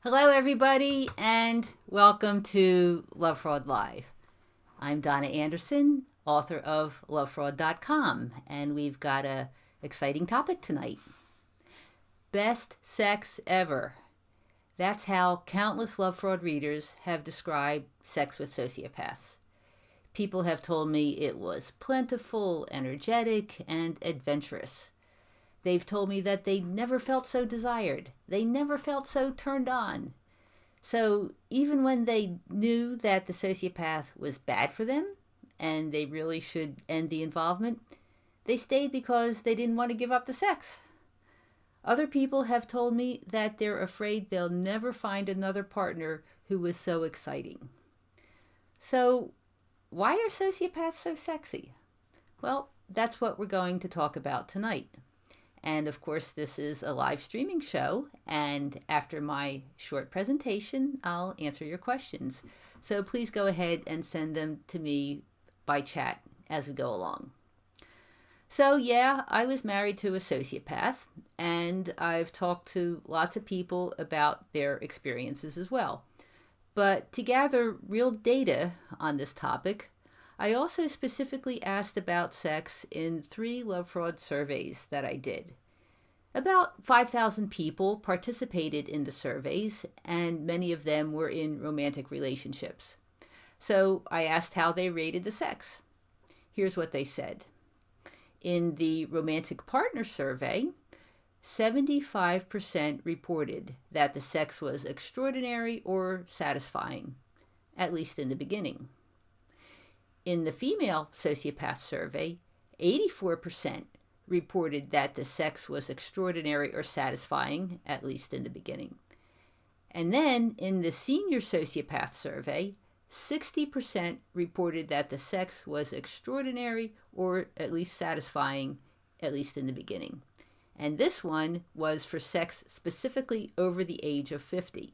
Hello, everybody, and welcome to Lovefraud Live. I'm Donna Andersen, author of Lovefraud.com, and we've got an exciting topic tonight. Best sex ever. That's how countless Lovefraud readers have described sex with sociopaths. People have told me it was plentiful, energetic, and adventurous. They've told me that they never felt so desired. They never felt so turned on. So even when they knew that the sociopath was bad for them and they really should end the involvement, they stayed because they didn't want to give up the sex. Other people have told me that they're afraid they'll never find another partner who was so exciting. So why are sociopaths so sexy? Well, that's what we're going to talk about tonight. And of course, this is a live streaming show, and after my short presentation, I'll answer your questions. So please go ahead and send them to me by chat as we go along. So yeah, I was married to a sociopath, and I've talked to lots of people about their experiences as well. But to gather real data on this topic, I also specifically asked about sex in 3 Lovefraud surveys that I did. About 5,000 people participated in the surveys, and many of them were in romantic relationships. So I asked how they rated the sex. Here's what they said. In the romantic partner survey, 75% reported that the sex was extraordinary or satisfying, at least in the beginning. In the female sociopath survey, 84% reported that the sex was extraordinary or satisfying, at least in the beginning. And then in the senior sociopath survey, 60% reported that the sex was extraordinary or at least satisfying, at least in the beginning. And this one was for sex specifically over the age of 50.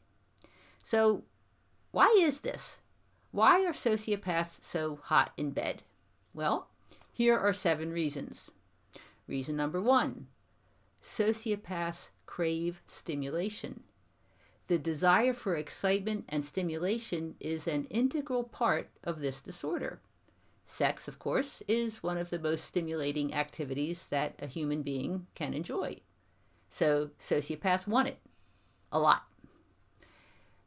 So why is this? Why are sociopaths so hot in bed? Well, here are 7 reasons. Reason number 1, sociopaths crave stimulation. The desire for excitement and stimulation is an integral part of this disorder. Sex, of course, is one of the most stimulating activities that a human being can enjoy. So sociopaths want it a lot.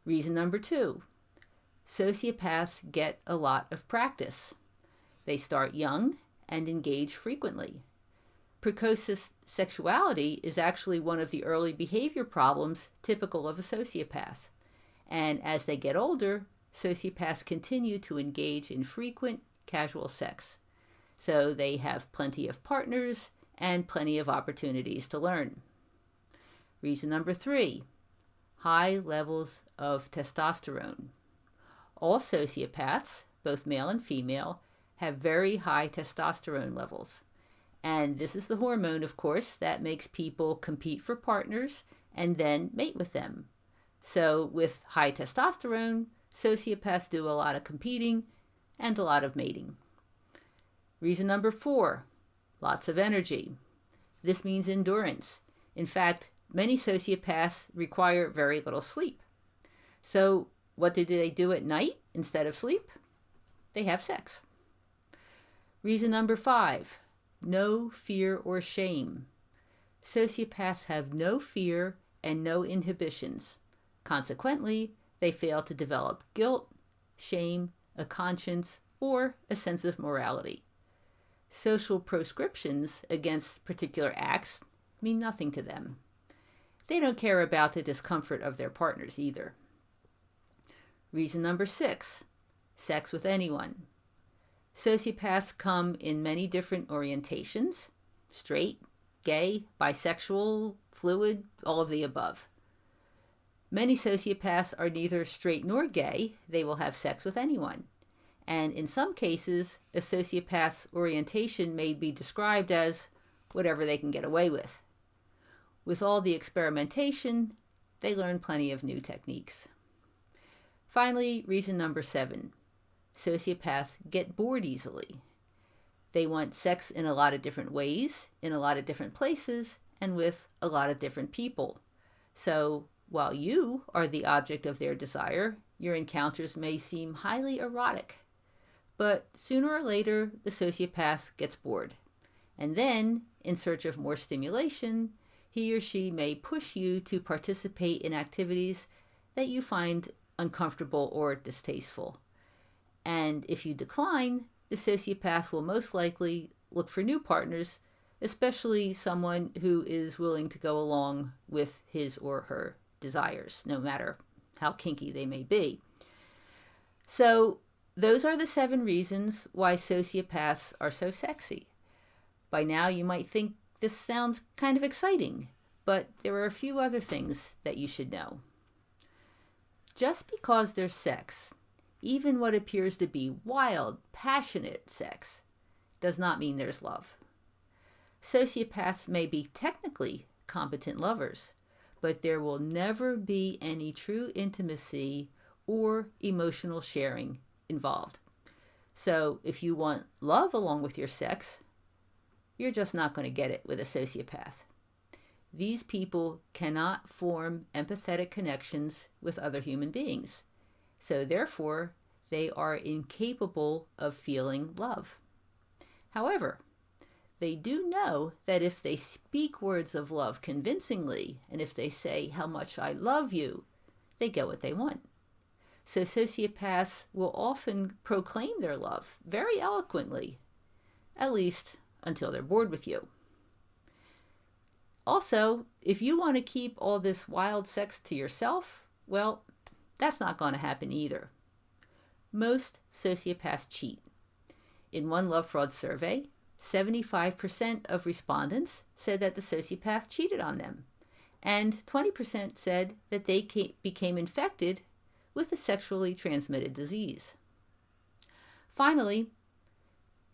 Reason number 2, sociopaths get a lot of practice. They start young and engage frequently. Precocious sexuality is actually one of the early behavior problems typical of a sociopath. And as they get older, sociopaths continue to engage in frequent, casual sex. So they have plenty of partners and plenty of opportunities to learn. Reason number 3, high levels of testosterone. All sociopaths, both male and female, have very high testosterone levels. And this is the hormone, of course, that makes people compete for partners and then mate with them. So with high testosterone, sociopaths do a lot of competing and a lot of mating. Reason number 4, lots of energy. This means endurance. In fact, many sociopaths require very little sleep. So what do they do at night instead of sleep? They have sex. Reason number 5, no fear or shame. Sociopaths have no fear and no inhibitions. Consequently, they fail to develop guilt, shame, a conscience, or a sense of morality. Social proscriptions against particular acts mean nothing to them. They don't care about the discomfort of their partners either. Reason number 6, sex with anyone. Sociopaths come in many different orientations: straight, gay, bisexual, fluid, all of the above. Many sociopaths are neither straight nor gay. They will have sex with anyone. And in some cases, a sociopath's orientation may be described as whatever they can get away with. With all the experimentation, they learn plenty of new techniques. Finally, reason number 7, sociopaths get bored easily. They want sex in a lot of different ways, in a lot of different places, and with a lot of different people. So While you are the object of their desire, your encounters may seem highly erotic. But sooner or later, the sociopath gets bored. And then, in search of more stimulation, he or she may push you to participate in activities that you find uncomfortable or distasteful. And if you decline, the sociopath will most likely look for new partners, especially someone who is willing to go along with his or her desires, no matter how kinky they may be. So those are the 7 reasons why sociopaths are so sexy. By now you might think this sounds kind of exciting, but there are a few other things that you should know. Just because there's sex, even what appears to be wild, passionate sex, does not mean there's love. Sociopaths may be technically competent lovers, but there will never be any true intimacy or emotional sharing involved. So if you want love along with your sex, you're just not going to get it with a sociopath. These people cannot form empathetic connections with other human beings. So therefore, they are incapable of feeling love. However, they do know that if they speak words of love convincingly, and if they say how much I love you, they get what they want. So sociopaths will often proclaim their love very eloquently, at least until they're bored with you. Also, if you want to keep all this wild sex to yourself, well, that's not going to happen either. Most sociopaths cheat. In one Lovefraud survey, 75% of respondents said that the sociopath cheated on them, and 20% said that they became infected with a sexually transmitted disease. Finally,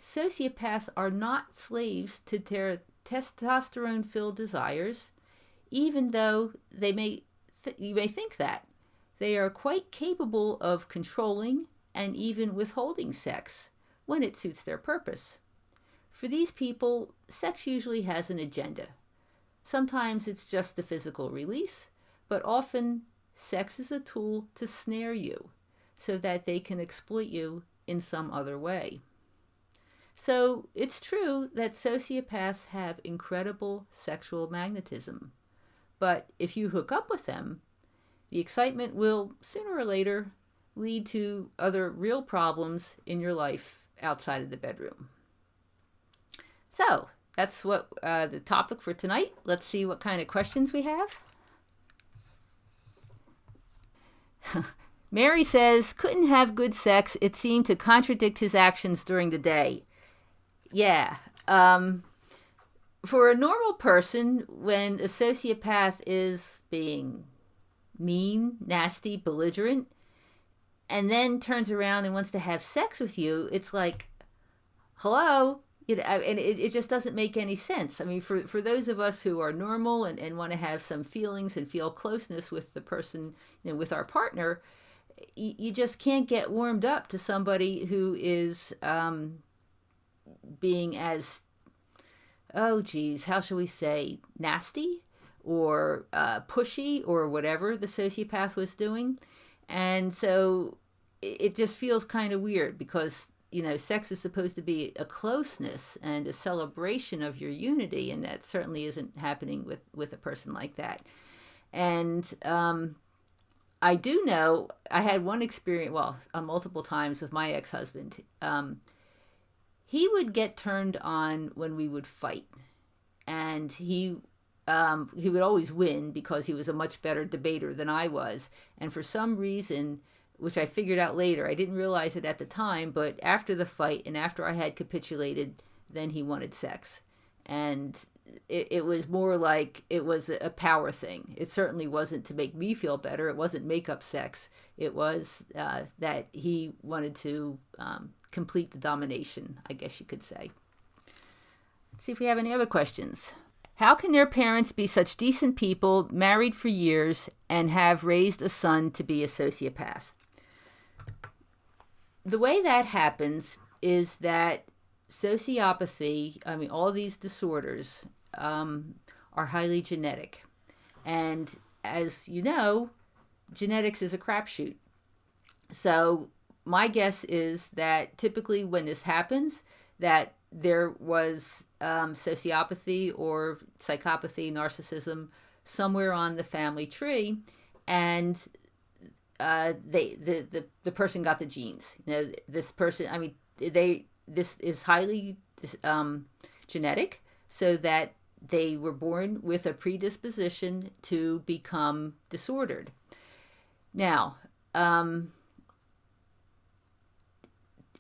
sociopaths are not slaves to their testosterone-filled desires, even though you may think that. They are quite capable of controlling and even withholding sex when it suits their purpose. For these people, sex usually has an agenda. Sometimes it's just the physical release, but often sex is a tool to snare you so that they can exploit you in some other way. So it's true that sociopaths have incredible sexual magnetism, but if you hook up with them, the excitement will sooner or later lead to other real problems in your life outside of the bedroom. So that's what the topic for tonight. Let's see what kind of questions we have. Mary says, couldn't have good sex. It seemed to contradict his actions during the day. Yeah. For a normal person, when a sociopath is being mean, nasty, belligerent, and then turns around and wants to have sex with you, it's like, hello? And it just doesn't make any sense. I mean, for those of us who are normal and want to have some feelings and feel closeness with the person, with our partner, you just can't get warmed up to somebody who is being as, how shall we say, nasty or pushy or whatever the sociopath was doing. And so it just feels kind of weird because sex is supposed to be a closeness and a celebration of your unity, and that certainly isn't happening with a person like that. And I do know, I had one experience, multiple times with my ex-husband. He would get turned on when we would fight, and he would always win because he was a much better debater than I was. And for some reason, which I figured out later, I didn't realize it at the time, but after the fight and after I had capitulated, then he wanted sex. And it was more like it was a power thing. It certainly wasn't to make me feel better. It wasn't make-up sex. It was that he wanted to complete the domination, I guess you could say. Let's see if we have any other questions. How can their parents be such decent people, married for years, and have raised a son to be a sociopath? The way that happens is that sociopathy, all these disorders, are highly genetic. And as you know, genetics is a crapshoot. So my guess is that typically when this happens, that there was sociopathy or psychopathy, narcissism somewhere on the family tree, and the person got the genes. This person, this is highly genetic, so that they were born with a predisposition to become disordered. Now,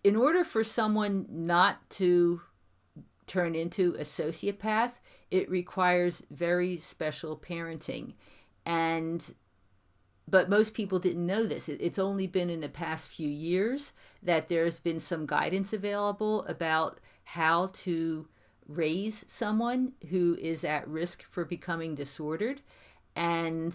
in order for someone not to turn into a sociopath, it requires very special parenting. But most people didn't know this. It's only been in the past few years that there's been some guidance available about how to raise someone who is at risk for becoming disordered. And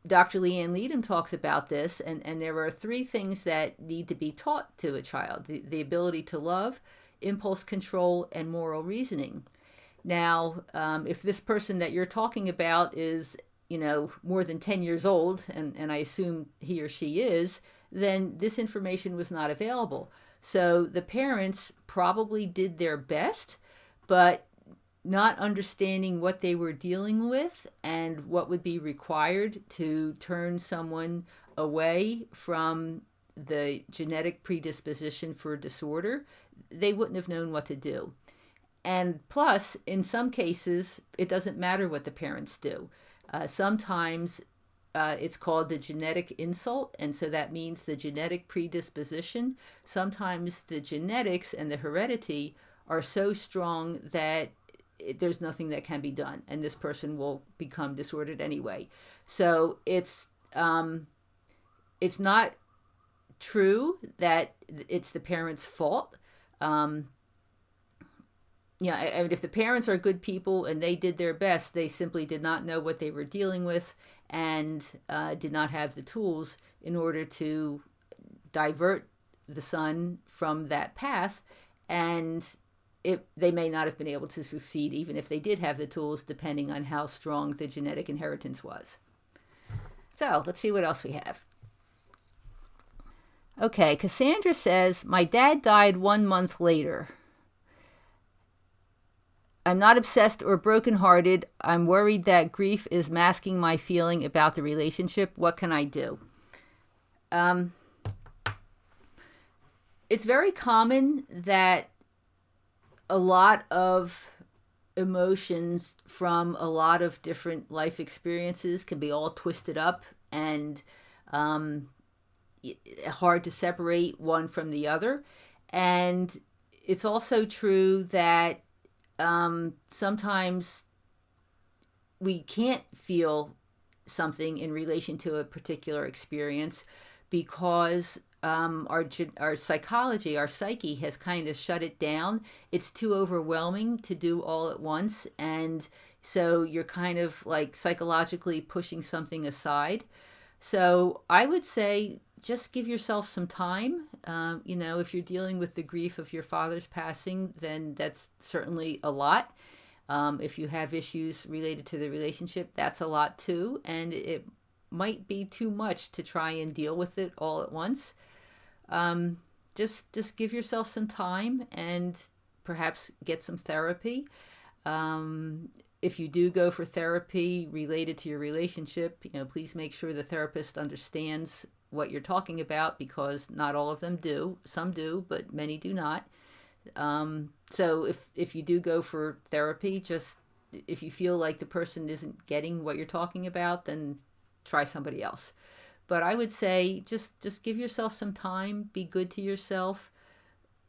Dr. Leanne Leadham talks about this, and there are 3 things that need to be taught to a child: the ability to love, impulse control, and moral reasoning. Now, if this person that you're talking about is, more than 10 years old, and I assume he or she is, then this information was not available. So the parents probably did their best, but not understanding what they were dealing with and what would be required to turn someone away from the genetic predisposition for disorder, they wouldn't have known what to do. And plus, in some cases, it doesn't matter what the parents do. Sometimes it's called the genetic insult, and so that means the genetic predisposition. Sometimes the genetics and the heredity are so strong that there's nothing that can be done, and this person will become disordered anyway. So it's not true that it's the parents' fault. If the parents are good people and they did their best, they simply did not know what they were dealing with and did not have the tools in order to divert the son from that path, and they may not have been able to succeed even if they did have the tools, depending on how strong the genetic inheritance was. So let's see what else we have. Okay, Cassandra says, my dad died 1 month later. I'm not obsessed or brokenhearted. I'm worried that grief is masking my feeling about the relationship. What can I do? It's very common that a lot of emotions from a lot of different life experiences can be all twisted up and hard to separate one from the other. And it's also true that sometimes we can't feel something in relation to a particular experience because our psychology, our psyche has kind of shut it down. It's too overwhelming to do all at once. And so you're kind of like psychologically pushing something aside. So I would say just give yourself some time. If you're dealing with the grief of your father's passing, then that's certainly a lot. If you have issues related to the relationship, that's a lot too. And it might be too much to try and deal with it all at once. Just give yourself some time and perhaps get some therapy. If you do go for therapy related to your relationship, please make sure the therapist understands what you're talking about, because not all of them do. Some do, but many do not. So if you do go for therapy, just if you feel like the person isn't getting what you're talking about, then try somebody else. But I would say just give yourself some time, be good to yourself.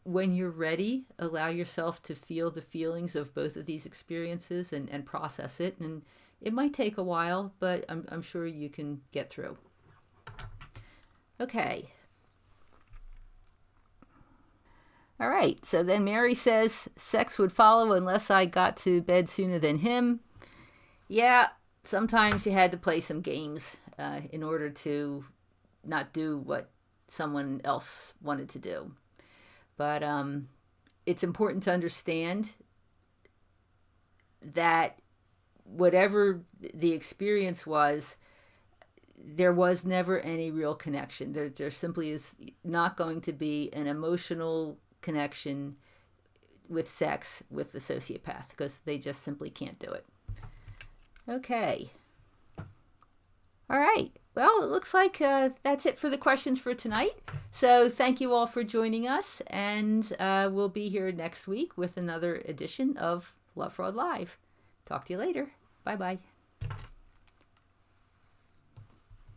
When you're ready, allow yourself to feel the feelings of both of these experiences and process it. And it might take a while, but I'm sure you can get through. Okay. All right. So then Mary says, sex would follow unless I got to bed sooner than him. Yeah, sometimes you had to play some games in order to not do what someone else wanted to do. But it's important to understand that whatever the experience was, there was never any real connection. There simply is not going to be an emotional connection with sex with the sociopath, because they just simply can't do it. Okay. All right. Well, it looks like that's it for the questions for tonight. So thank you all for joining us, and we'll be here next week with another edition of Lovefraud Live. Talk to you later. Bye-bye.